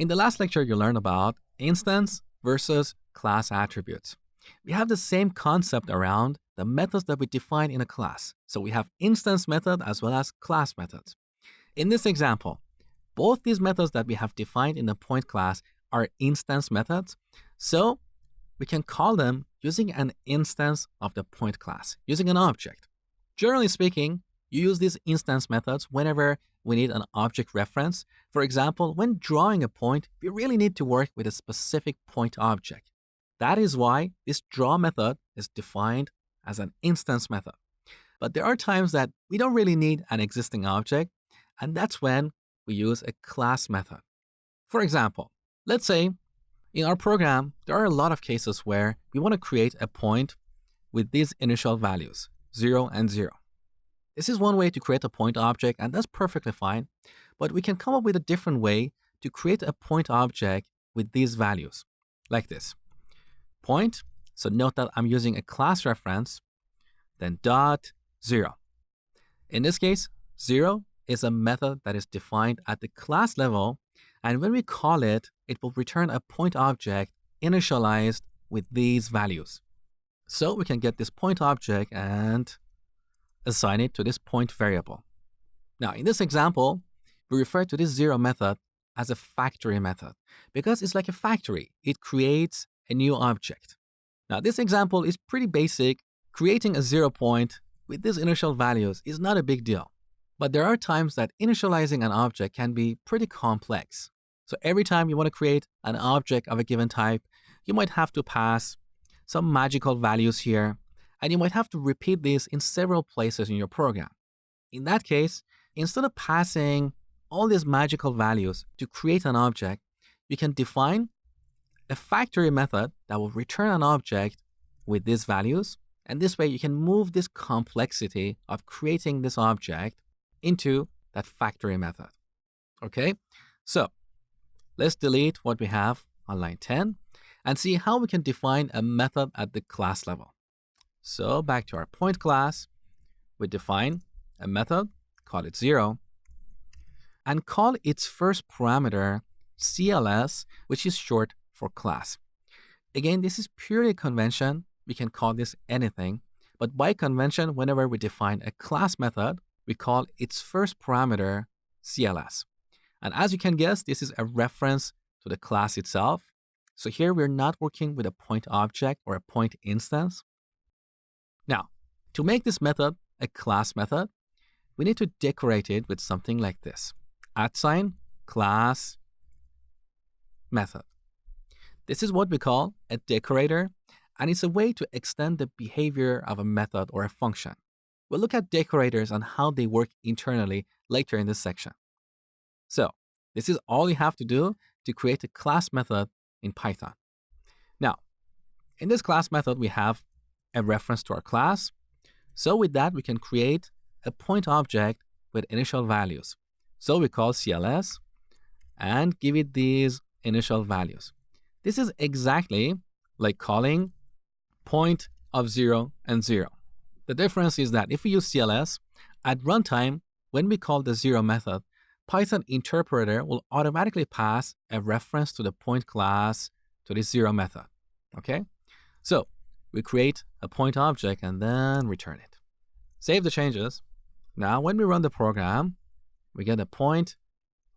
In the last lecture, you learned about instance versus class attributes. We have the same concept around the methods that we define in a class. So we have instance method as well as class methods. In this example, both these methods that we have defined in the point class are instance methods. So we can call them using an instance of the point class, using an object. Generally speaking, you use these instance methods whenever we need an object reference. For example, when drawing a point, we really need to work with a specific point object. That is why this draw method is defined as an instance method. But there are times that we don't really need an existing object, and that's when we use a class method. For example, let's say in our program, there are a lot of cases where we want to create a point with these initial values, 0 and 0. This is one way to create a point object, and that's perfectly fine. But we can come up with a different way to create a point object with these values, like this. Point, so note that I'm using a class reference, then dot 0. In this case, 0 is a method that is defined at the class level, and when we call it, it will return a point object initialized with these values. So we can get this point object and assign it to this point variable. Now, in this example, we refer to this 0 method as a factory method because it's like a factory. It creates a new object. Now, this example is pretty basic. Creating a 0 point with these initial values is not a big deal. But there are times that initializing an object can be pretty complex. So every time you want to create an object of a given type, you might have to pass some magical values here, and you might have to repeat this in several places in your program. In that case, instead of passing all these magical values to create an object, you can define a factory method that will return an object with these values. And this way you can move this complexity of creating this object into that factory method. Okay, so let's delete what we have on line 10 and see how we can define a method at the class level. So back to our point class, we define a method, call it 0, and call its first parameter CLS, which is short for class. Again, this is purely convention. We can call this anything, but by convention, whenever we define a class method, we call its first parameter CLS. And as you can guess, this is a reference to the class itself. So here we're not working with a point object or a point instance. Now, to make this method a class method, we need to decorate it with something like this. @class method. This is what we call a decorator, and it's a way to extend the behavior of a method or a function. We'll look at decorators and how they work internally later in this section. So, this is all you have to do to create a class method in Python. Now, in this class method, we have a reference to our class. So with that, we can create a point object with initial values. So we call CLS and give it these initial values. This is exactly like calling point of 0 and 0. The difference is that if we use CLS, at runtime, when we call the 0 method, Python interpreter will automatically pass a reference to the point class to this 0 method. Okay? So we create a point object and then return it. Save the changes. Now, when we run the program, we get a point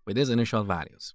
with these initial values.